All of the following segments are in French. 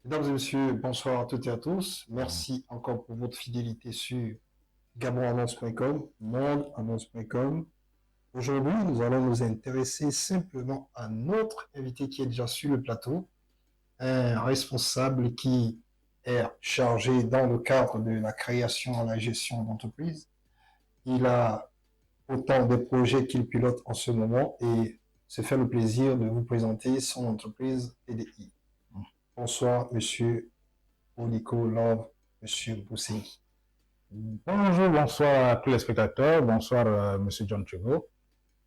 Mesdames et messieurs, bonsoir à toutes et à tous. Merci encore pour votre fidélité sur gabonannonce.com, mondeannonce.com. Aujourd'hui, nous allons nous intéresser simplement à notre invité qui est déjà sur le plateau, un responsable qui est chargé dans le cadre de la création et la gestion d'entreprise. Il a autant de projets qu'il pilote en ce moment et se fait le plaisir de vous présenter son entreprise TDI. Bonsoir, monsieur Oliko Love, monsieur Boussingi. Bonjour, bonsoir à tous les spectateurs. Bonsoir, monsieur John Chugo.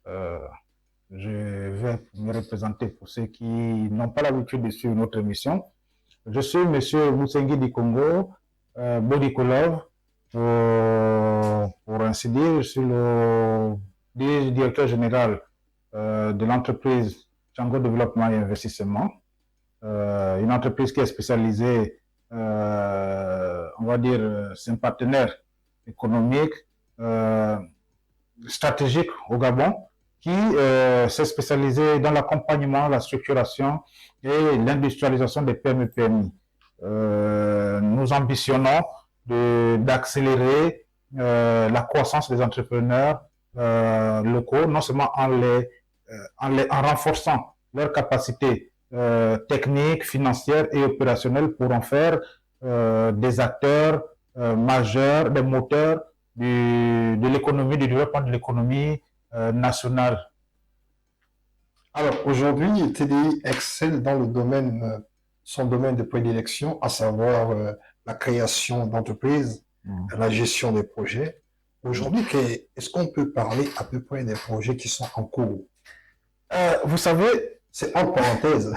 Je vais me représenter pour ceux qui n'ont pas l'habitude de suivre notre émission. Je suis monsieur Boussingi du Congo, Bodiko Love. Pour ainsi dire, je suis le directeur général de l'entreprise Django Développement et Investissement. Une entreprise qui est spécialisée, on va dire, c'est un partenaire économique, stratégique au Gabon, qui s'est spécialisé dans l'accompagnement, la structuration et l'industrialisation des PME-PMI. Nous ambitionnons d'accélérer la croissance des entrepreneurs locaux, non seulement en renforçant leurs capacités techniques, financières et opérationnelles pour en faire des acteurs majeurs, des moteurs de l'économie, du développement de l'économie nationale. Alors aujourd'hui, TDI excelle dans le domaine, son domaine de prédilection, à savoir la création d'entreprises, la gestion des projets. Aujourd'hui, est-ce qu'on peut parler à peu près des projets qui sont en cours? Vous savez, c'est en parenthèse,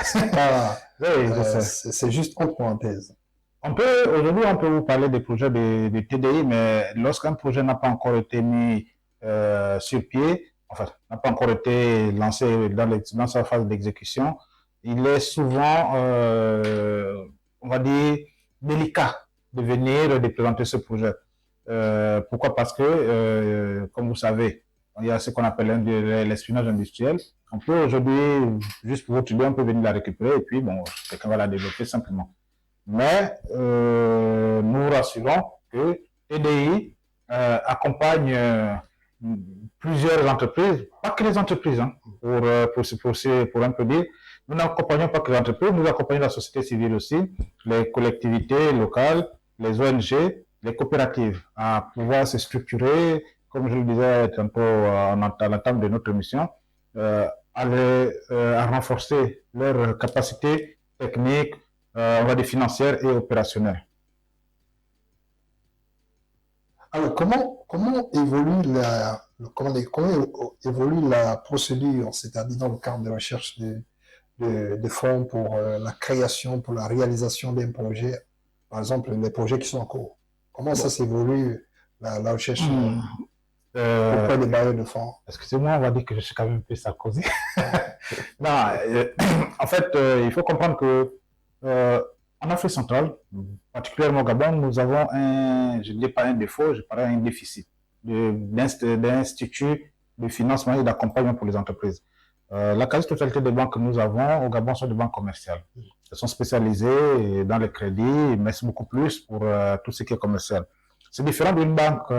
c'est juste en parenthèse. Aujourd'hui, on peut vous parler des projets de TDI, mais lorsqu'un projet n'a pas encore été mis sur pied, enfin, n'a pas encore été lancé dans sa phase d'exécution, il est souvent, on va dire, délicat de venir de présenter ce projet. Pourquoi? Parce que, comme vous savez, il y a ce qu'on appelle l'espionnage industriel. On peut aujourd'hui, juste pour votre idée, on peut venir la récupérer et puis, bon, quelqu'un va la développer simplement. Mais nous rassurons que TDI accompagne plusieurs entreprises, pas que les entreprises, hein, pour un peu dire. Nous n'accompagnons pas que les entreprises, nous accompagnons la société civile aussi, les collectivités locales, les ONG, les coopératives à pouvoir se structurer, comme je le disais tantôt à l'entame de notre émission, à renforcer leurs capacités techniques, on va dire financières et opérationnelles. Alors, comment évolue la procédure, c'est-à-dire dans le cadre de recherche de fonds pour la création, pour la réalisation d'un projet, par exemple les projets qui sont en cours? Comment ça s'évolue, la recherche auprès des bailleurs de fonds? Excusez-moi, on va dire que je suis quand même un peu Sarkozy. Non, en fait, il faut comprendre que en Afrique centrale, particulièrement au Gabon, nous avons je ne dis pas un défaut, je parle un déficit d'instituts de financement et d'accompagnement pour les entreprises. La quasi-totalité des banques que nous avons au Gabon sont des banques commerciales. Elles sont spécialisées dans le crédit, mais c'est beaucoup plus pour tout ce qui est commercial. C'est différent d'une banque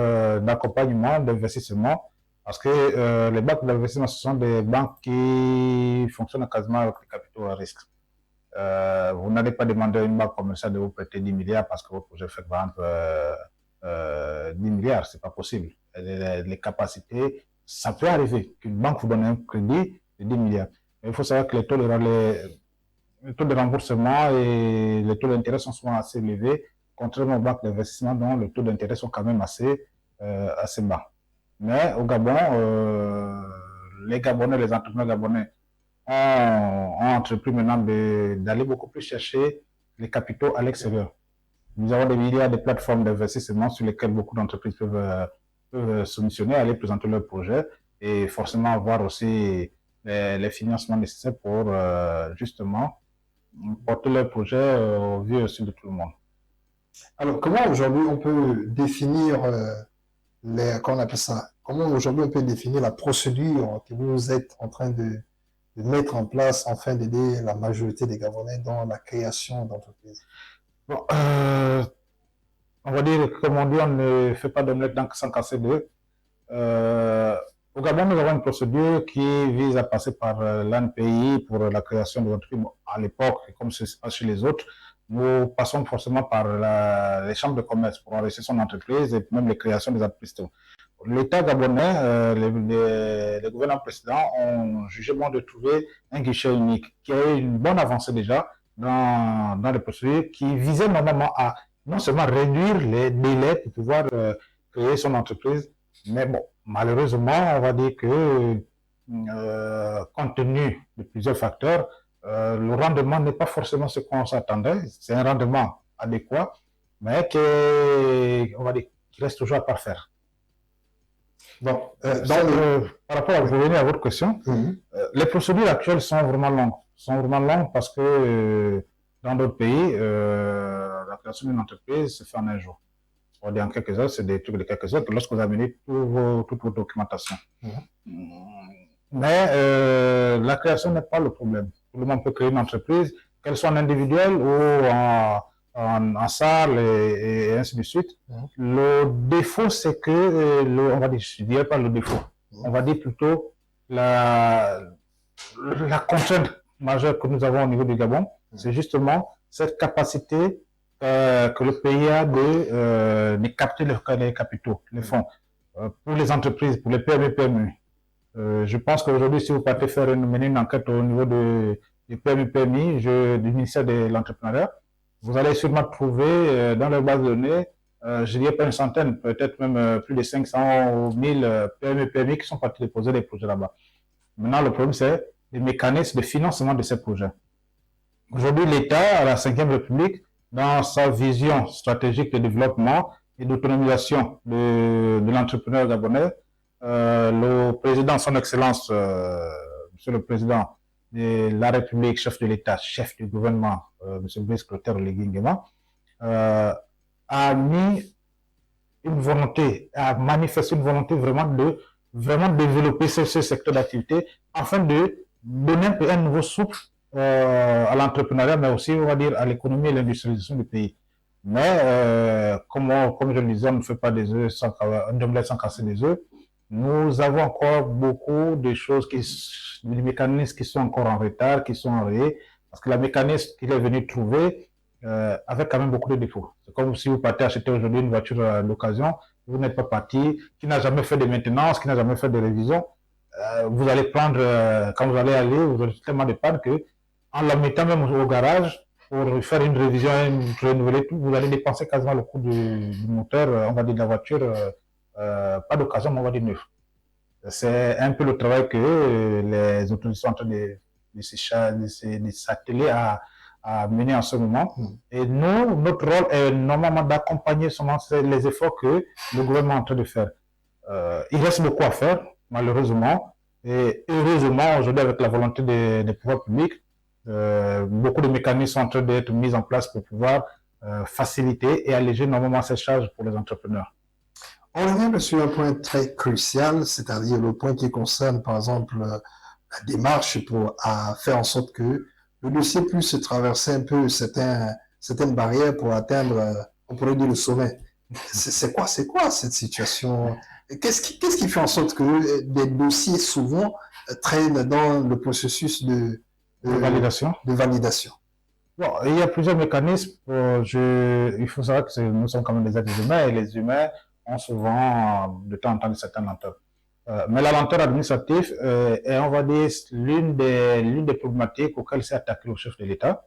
d'accompagnement, d'investissement, parce que les banques d'investissement, ce sont des banques qui fonctionnent quasiment avec les capitaux à risque. Vous n'allez pas demander à une banque commerciale de vous prêter 10 milliards parce que votre projet fait par exemple 10 milliards, c'est pas possible. Les capacités, ça peut arriver qu'une banque vous donne un crédit de 10 milliards. Mais il faut savoir que les taux de remboursement et les taux d'intérêt sont souvent assez élevés, contrairement aux banques d'investissement dont les taux d'intérêt sont quand même assez bas. Mais au Gabon, les Gabonais, les entrepreneurs gabonais ont entrepris maintenant d'aller beaucoup plus chercher les capitaux à l'extérieur. Nous avons des milliards de plateformes d'investissement sur lesquelles beaucoup d'entreprises peuvent soumissionner, aller présenter leurs projets et forcément avoir aussi les financements nécessaires pour justement porter leurs projets au vu aussi de tout le monde. Alors, comment aujourd'hui on peut définir comment on appelle ça? Comment aujourd'hui on peut définir la procédure que vous êtes en train de mettre en place afin d'aider la majorité des Gabonais dans la création d'entreprises? Bon, on va dire, comme on dit, on ne fait pas d'omelette sans casser d'œufs. Au Gabon, nous avons une procédure qui vise à passer par l'ANPI pour la création des entreprises. Bon, à l'époque, comme c'est pas chez les autres, nous passons forcément par les chambres de commerce pour enregistrer son entreprise et même les créations des entreprises. L'État gabonais, les gouvernements précédents ont jugé bon de trouver un guichet unique qui a eu une bonne avancée déjà dans les procédures qui visaient normalement à non seulement réduire les délais pour pouvoir créer son entreprise, mais bon, malheureusement, on va dire que compte tenu de plusieurs facteurs, le rendement n'est pas forcément ce qu'on s'attendait. C'est un rendement adéquat, mais on va dire, qui reste toujours à parfaire. Bon, par rapport à revenir à votre question, les procédures actuelles sont vraiment longues. Sont vraiment longues parce que dans d'autres pays, la création d'une entreprise se fait en un jour. On dit en quelques heures, c'est des trucs de quelques heures que lorsque vous amenez toute votre documentation. Mais la création n'est pas le problème. Tout le monde peut créer une entreprise, qu'elle soit en individuel ou en salle et ainsi de suite. Le défaut, c'est que, on va dire, je ne dirais pas le défaut, on va dire plutôt la contrainte majeure que nous avons au niveau du Gabon, c'est justement cette capacité que le pays a de capter les capitaux, les fonds, pour les entreprises, pour les PME. Je pense qu'aujourd'hui, si vous partez mener une enquête au niveau du PME, du ministère de l'Entrepreneuriat, vous allez sûrement trouver dans leur base de données, je dirais pas une centaine, peut-être même plus de 500 ou 1000 PME qui sont partis déposer des projets là-bas. Maintenant, le problème, c'est les mécanismes de financement de ces projets. Aujourd'hui, l'État, à la Ve République, dans sa vision stratégique de développement et d'autonomisation de l'entrepreneur gabonais, le président, son excellence, monsieur le président de la République, chef de l'État, chef du gouvernement, monsieur Brice Clotaire Oligui Nguema, a mis une volonté, a manifesté une volonté vraiment développer ce secteur d'activité afin de donner un nouveau souffle à l'entrepreneuriat, mais aussi, on va dire, à l'économie et l'industrialisation du pays. Mais, comme je le disais, on ne fait pas des œufs sans casser des œufs. Nous avons encore beaucoup de choses, des mécanismes qui sont encore en retard, qui sont enrayés, parce que le mécanisme qu'il est venu trouver avait quand même beaucoup de défauts. C'est comme si vous partez acheter aujourd'hui une voiture d'occasion, vous n'êtes pas parti, qui n'a jamais fait de maintenance, qui n'a jamais fait de révision. Vous allez prendre, quand vous allez aller, vous aurez tellement de panne que, en la mettant même au garage, pour faire une révision, renouveler tout, vous allez dépenser quasiment le coût du moteur, on va dire de la voiture, pas d'occasion, mais on va dire neuf. C'est un peu le travail que les autorités sont en train de s'atteler à mener en ce moment. Et nous, notre rôle est normalement d'accompagner seulement les efforts que le gouvernement est en train de faire. Il reste beaucoup à faire, malheureusement. Et heureusement, aujourd'hui, avec la volonté des pouvoirs publics, beaucoup de mécanismes sont en train d'être mis en place pour pouvoir faciliter et alléger normalement ces charges pour les entrepreneurs. On revient sur un point très crucial, c'est-à-dire le point qui concerne, par exemple, la démarche pour faire en sorte que le dossier puisse traverser un peu certaines barrières pour atteindre, on pourrait dire, le sommet. C'est quoi cette situation? Qu'est-ce qui fait en sorte que des dossiers souvent traînent dans le processus de validation? Bon, il y a plusieurs mécanismes. Il faut savoir que nous sommes quand même des êtres humains et les humains ont souvent de temps en temps de certaines lenteurs. Mais la lenteur administrative est, on va dire, l'une des problématiques auxquelles s'est attaqué le chef de l'État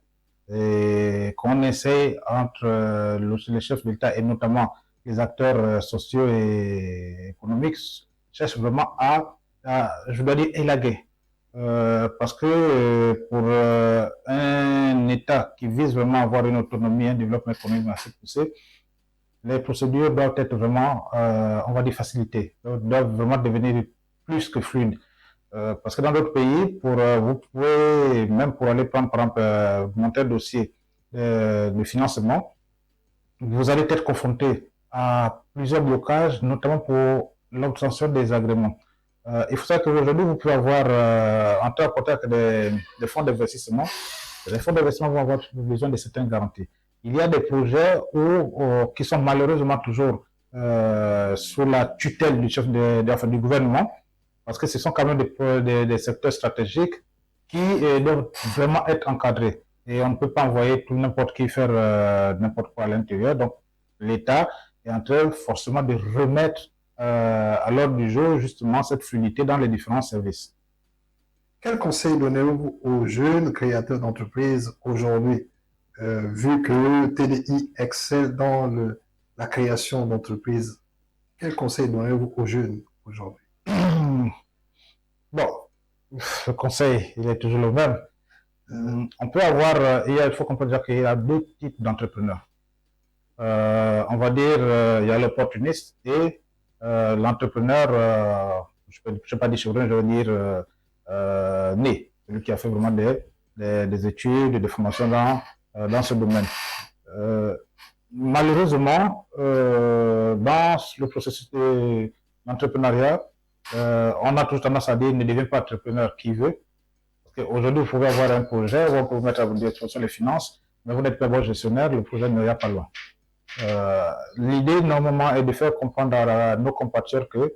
et qu'on essaie entre le chef de l'État et notamment les acteurs sociaux et économiques cherchent vraiment je dois dire, élaguer. Parce que pour un État qui vise vraiment à avoir une autonomie, un développement économique assez poussé, les procédures doivent être vraiment, on va dire, facilitées, doivent vraiment devenir plus que fluides. Parce que dans d'autres pays, vous pouvez, même pour aller prendre, par exemple, monter un dossier de financement, vous allez être confronté à plusieurs blocages, notamment pour l'obtention des agréments. Il faut savoir qu'aujourd'hui, vous pouvez avoir, en tant que des fonds d'investissement, les fonds d'investissement vont avoir besoin de certaines garanties. Il y a des projets qui sont malheureusement toujours sous la tutelle du chef du gouvernement, parce que ce sont quand même des secteurs stratégiques qui doivent vraiment être encadrés. Et on ne peut pas envoyer tout n'importe qui faire n'importe quoi à l'intérieur. Donc, l'État est en train forcément de remettre à l'ordre du jour justement cette fluidité dans les différents services. Quel conseil donnez-vous aux jeunes créateurs d'entreprises aujourd'hui, vu que TDI excelle dans la création d'entreprises? Quel conseil donnez-vous aux jeunes aujourd'hui? Bon, le conseil, il est toujours le même. On peut avoir, il faut comprendre dire qu'il y a deux types d'entrepreneurs. On va dire, il y a l'opportuniste et l'entrepreneur, je ne sais pas dire chevron, je veux dire né, celui qui a fait vraiment des études, des formations dans ce domaine. Malheureusement, dans le processus d'entrepreneuriat, on a toujours tendance à dire ne deviens pas entrepreneur qui veut. Parce qu'aujourd'hui, vous pouvez avoir un projet, vous pouvez mettre à votre disposition les finances, mais vous n'êtes pas bon gestionnaire, le projet n'ira pas loin. L'idée, normalement, est de faire comprendre à nos compatriotes que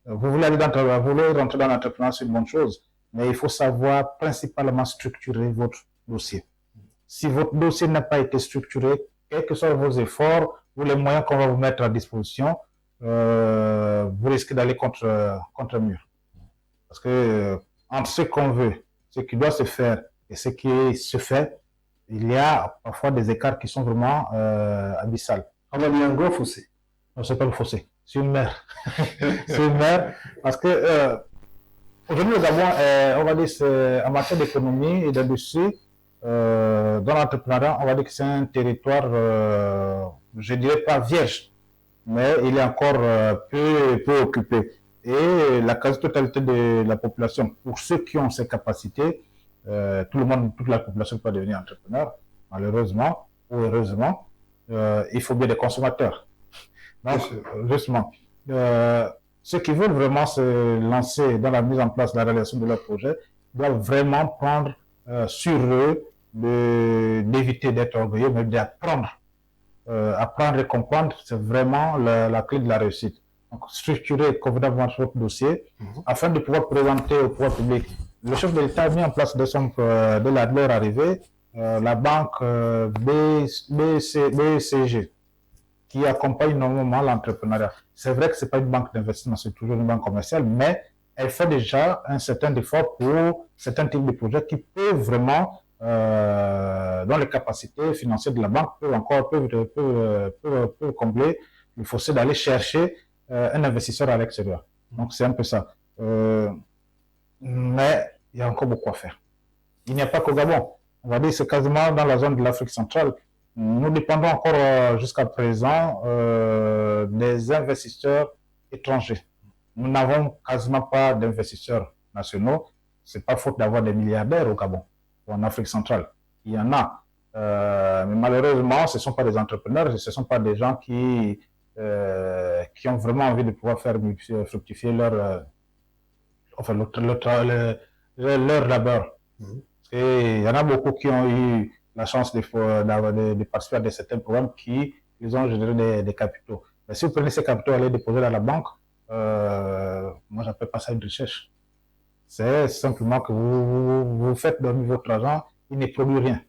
vous voulez rentrer dans l'entrepreneuriat, c'est une bonne chose, mais il faut savoir principalement structurer votre dossier. Si votre dossier n'a pas été structuré, quels que soient vos efforts ou les moyens qu'on va vous mettre à disposition, vous risquez d'aller contre le mur. Parce que entre ce qu'on veut, ce qui doit se faire et ce qui se fait, il y a parfois des écarts qui sont vraiment abyssales. On a mis un gros fossé. Non, c'est pas le fossé, c'est une mer. C'est une mer parce que aujourd'hui, le Gabon, on va dire, en matière d'économie et d'industrie, dans l'entrepreneuriat, on va dire que c'est un territoire, je dirais pas vierge, mais il est encore peu occupé. Et la quasi-totalité de la population, pour ceux qui ont ces capacités, toute la population peut devenir entrepreneur, malheureusement ou heureusement, il faut bien des consommateurs. Donc, justement, ceux qui veulent vraiment se lancer dans la mise en place, la réalisation de leur projet, doivent vraiment prendre sur eux d'éviter d'être orgueilleux, mais d'apprendre. Apprendre et comprendre, c'est vraiment la clé de la réussite. Donc, structurer convenablement votre dossier afin de pouvoir présenter au pouvoir public. Le chef de l'État a mis en place de leur arrivée la banque BCG qui accompagne normalement l'entrepreneuriat. C'est vrai que ce n'est pas une banque d'investissement, c'est toujours une banque commerciale, mais elle fait déjà un certain effort pour certains types de projets qui peuvent vraiment, dans les capacités financières de la banque, peuvent combler le fossé d'aller chercher un investisseur à l'extérieur. Donc, c'est un peu ça. Mais il y a encore beaucoup à faire. Il n'y a pas qu'au Gabon. On va dire que c'est quasiment dans la zone de l'Afrique centrale. Nous dépendons encore jusqu'à présent des investisseurs étrangers. Nous n'avons quasiment pas d'investisseurs nationaux. C'est pas faute d'avoir des milliardaires au Gabon ou en Afrique centrale. Il y en a. Mais malheureusement, ce ne sont pas des entrepreneurs, ce ne sont pas des gens qui ont vraiment envie de pouvoir faire fructifier leur labeur. Et il y en a beaucoup qui ont eu la chance de participer à certains programmes qui ils ont généré des capitaux. Mais si vous prenez ces capitaux et les déposer dans la banque, moi, je n'appelle pas ça une recherche. C'est simplement que vous faites dormir votre argent, il ne produit rien.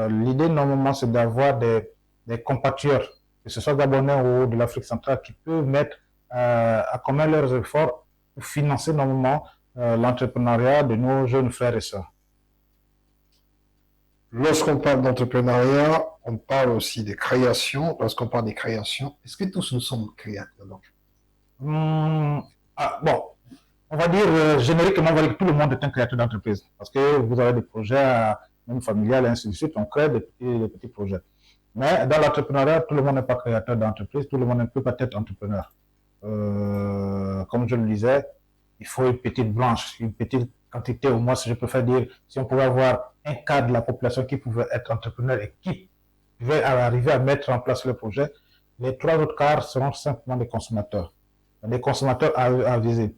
L'idée, normalement, c'est d'avoir des compatriotes, que ce soit gabonais ou de l'Afrique centrale, qui peuvent mettre à commun leurs efforts pour financer normalement l'entrepreneuriat de nos jeunes frères et sœurs. Lorsqu'on parle d'entrepreneuriat, on parle aussi de création. Lorsqu'on parle de création, est-ce que tous nous sommes créateurs bon, on va dire génériquement, on va dire que tout le monde est un créateur d'entreprise. Parce que vous avez des projets, même familiales, et ainsi de suite, on crée des petits projets. Mais dans l'entrepreneuriat, tout le monde n'est pas créateur d'entreprise, tout le monde ne peut pas être entrepreneur. Comme je le disais, il faut une petite branche, une petite quantité, au moins, si je préfère dire, si on pouvait avoir un quart de la population qui pouvait être entrepreneur et qui pouvait arriver à mettre en place le projet, Les 3 autres quarts seront simplement des consommateurs à viser.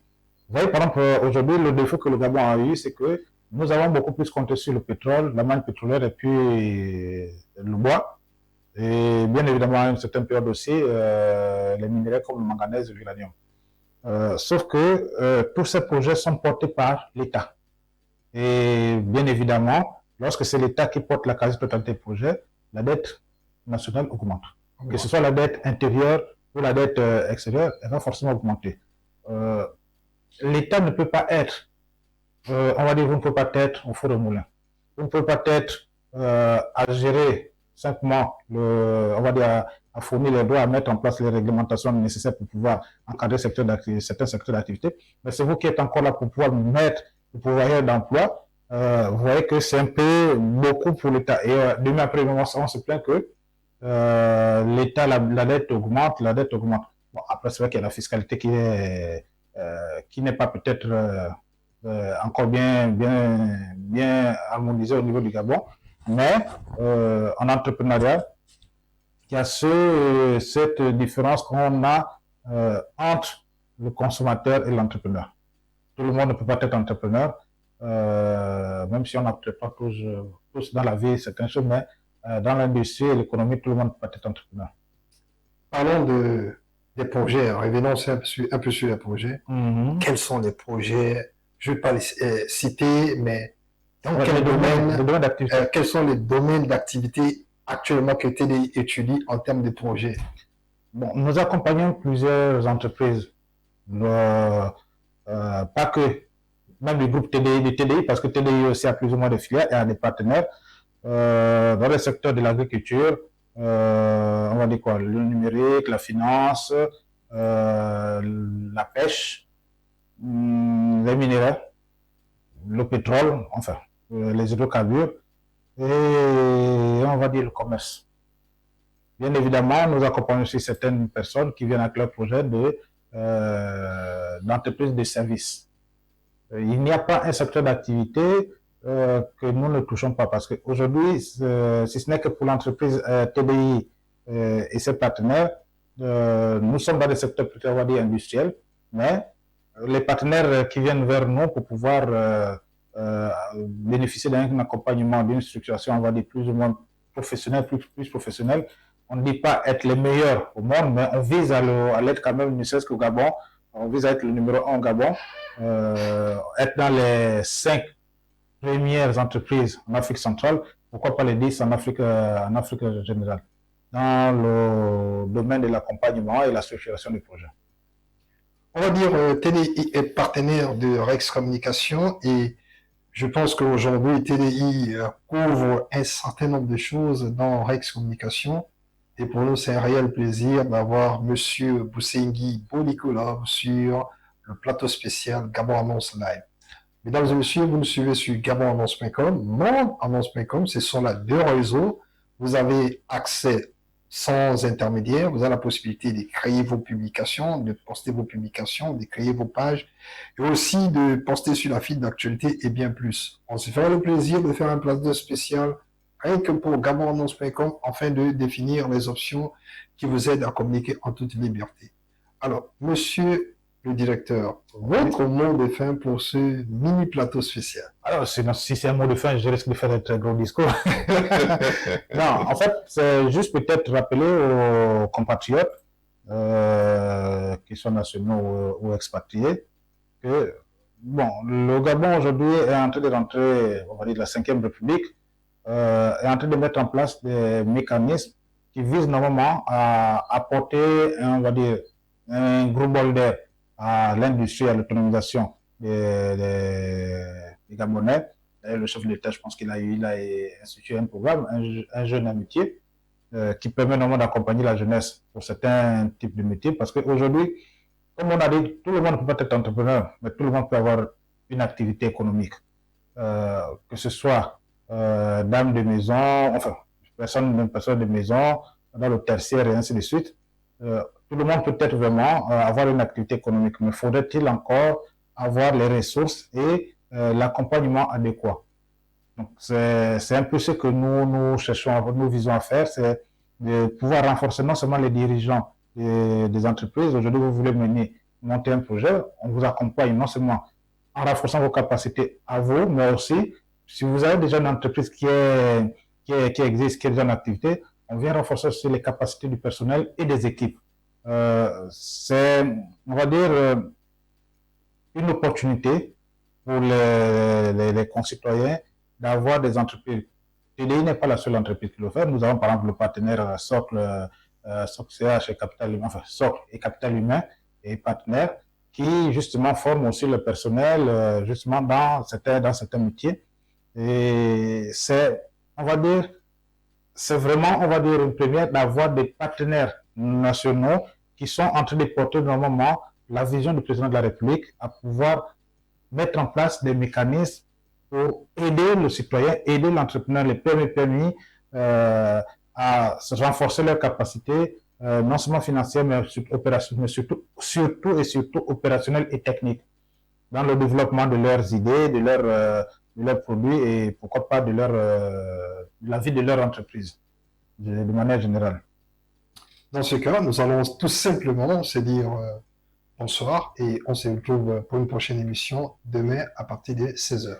Vous voyez, par exemple, aujourd'hui, le défaut que le Gabon a eu, c'est que nous avons beaucoup plus compté sur le pétrole, la manne pétrolière et puis le bois. Et bien évidemment, à une certaine période aussi, les minerais comme le manganèse et l'uranium. Sauf que tous ces projets sont portés par l'État. Et bien évidemment, lorsque c'est l'État qui porte la quasi-totalité des projets, la dette nationale augmente. Que ce soit la dette intérieure ou la dette extérieure, elle va forcément augmenter. L'État ne peut pas être, on va dire, vous ne pouvez pas être au four au moulin. Vous ne pouvez pas être à gérer simplement, on va dire, à fournir les droits, à mettre en place les réglementations nécessaires pour pouvoir encadrer certains secteurs d'activité. Mais c'est vous qui êtes encore là pour pouvoir mettre le pouvoir d'emploi. Vous voyez que c'est un peu beaucoup pour l'État. Et demain après, on se plaint que l'État, la dette augmente, la dette augmente. Bon, après, c'est vrai qu'il y a la fiscalité qui n'est pas peut-être encore bien harmonisée au niveau du Gabon. Mais en entrepreneuriat, il y a cette différence qu'on a entre le consommateur et l'entrepreneur. Tout le monde ne peut pas être entrepreneur, même si on n'apprend pas tous dans la vie certaines choses, mais dans l'industrie et l'économie, tout le monde ne peut pas être entrepreneur. Parlons des projets, revenons un peu sur les projets. Quels sont les projets? Je ne vais pas les citer, mais dans quel domaine, quels sont les domaines d'activité actuellement que TDI étudie en termes de projets? Bon, nous accompagnons plusieurs entreprises, pas que, même le groupe TDI, parce que TDI aussi a plus ou moins de filiales et a des partenaires dans le secteur de l'agriculture, on va dire quoi, le numérique, la finance, la pêche, les minéraux, le pétrole, enfin, les hydrocarbures, et on va dire le commerce. Bien évidemment, nous accompagnons aussi certaines personnes qui viennent avec leur projet d'entreprise de services. Il n'y a pas un secteur d'activité que nous ne touchons pas, parce qu'aujourd'hui, si ce n'est que pour l'entreprise TDI et ses partenaires, nous sommes dans des secteurs plutôt, on va dire, industriels, mais les partenaires qui viennent vers nous pour pouvoir bénéficier d'un accompagnement, d'une structuration, on va dire, plus ou moins professionnelle, plus professionnelle. On ne dit pas être les meilleurs au monde, mais on vise à l'être quand même, ne serait-ce qu'au Gabon. On vise à être le numéro 1 au Gabon, être dans les 5 premières entreprises en Afrique centrale, pourquoi pas les 10 en Afrique générale, dans le domaine de l'accompagnement et la structuration du projet. On va dire TDI est partenaire de Rex Communication et je pense qu'aujourd'hui TDI couvre un certain nombre de choses dans Rex Communication et pour nous c'est un réel plaisir d'avoir Monsieur Boussengi Bolikolov sur le plateau spécial Gabon Annonce Live. Mesdames et messieurs, vous nous suivez sur gabonannonce.com, mondeannonce.com, ce sont là 2 réseaux. Vous avez accès sans intermédiaire, vous avez la possibilité de créer vos publications, de poster vos publications, de créer vos pages, et aussi de poster sur la file d'actualité et bien plus. On se fera le plaisir de faire un plateau spécial rien que pour gabonannonce.com afin de définir les options qui vous aident à communiquer en toute liberté. Alors, monsieur le directeur, votre mot de fin pour ce mini plateau spécial. Alors, si c'est un mot de fin, je risque de faire un très gros discours. Non, en fait, c'est juste peut-être rappeler aux compatriotes, qu'ils soient nationaux ou expatriés, que bon, le Gabon aujourd'hui est en train de rentrer, on va dire, de la 5e République, est en train de mettre en place des mécanismes qui visent normalement à apporter, on va dire, un gros bol d'air à l'industrie, à l'autonomisation des Gabonais. Et le chef de l'État, je pense qu'il a institué un programme, un jeune amitié, qui permet normalement d'accompagner la jeunesse pour certains types de métiers. Parce qu'aujourd'hui, comme on a dit, tout le monde ne peut pas être entrepreneur, mais tout le monde peut avoir une activité économique. Que ce soit dame de maison, enfin, personne de maison, dans le tertiaire et ainsi de suite. Tout le monde peut être vraiment avoir une activité économique, mais faudrait-il encore avoir les ressources et l'accompagnement adéquat. Donc, c'est un peu ce que nous cherchons, nous visons à faire, c'est de pouvoir renforcer non seulement les dirigeants des entreprises. Aujourd'hui, vous voulez monter un projet, on vous accompagne non seulement en renforçant vos capacités à vous, mais aussi, si vous avez déjà une entreprise qui existe, qui est déjà en activité, on vient renforcer aussi les capacités du personnel et des équipes. C'est, on va dire, une opportunité pour les concitoyens d'avoir des entreprises. TDI n'est pas la seule entreprise qui le fait. Nous avons par exemple le partenaire Socle, Socle CH et Capital Humain, enfin Socle et Capital Humain et partenaires qui justement forment aussi le personnel justement dans certains métiers. Et c'est, on va dire, c'est vraiment, on va dire, une première d'avoir des partenaires nationaux qui sont en train de porter normalement la vision du président de la République à pouvoir mettre en place des mécanismes pour aider le citoyen, aider l'entrepreneur, les PME, à renforcer leurs capacités, non seulement financières, mais surtout opérationnelles et techniques, dans le développement de leurs idées, de leurs produits et pourquoi pas de la vie de leur entreprise, de manière générale. Dans ce cas, nous allons tout simplement se dire bonsoir et on se retrouve pour une prochaine émission demain à partir de 16h.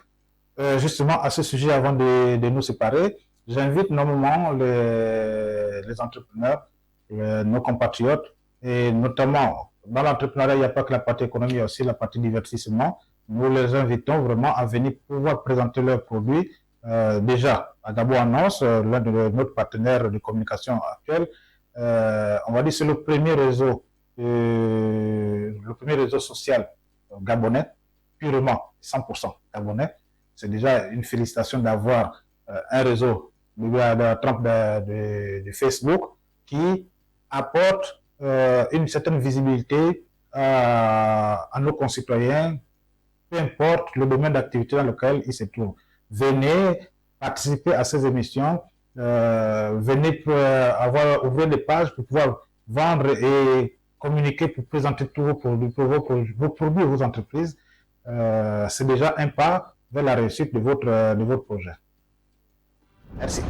Justement, à ce sujet, avant de nous séparer, j'invite normalement les entrepreneurs, nos compatriotes, et notamment dans l'entrepreneuriat, il n'y a pas que la partie économie, il y a aussi la partie divertissement. Nous les invitons vraiment à venir pouvoir présenter leurs produits. Déjà, à Gabo Annonce, l'un de nos partenaires de communication actuels, on va dire c'est le premier réseau social gabonais, purement 100% gabonais. C'est déjà une félicitation d'avoir un réseau de la trempe de Facebook qui apporte une certaine visibilité à nos concitoyens, peu importe le domaine d'activité dans lequel ils se trouvent. Venez participer à ces émissions, venez ouvrir des pages pour pouvoir vendre et communiquer pour présenter tous vos produits, vos produits et vos entreprises. C'est déjà un pas vers la réussite de votre projet. Merci.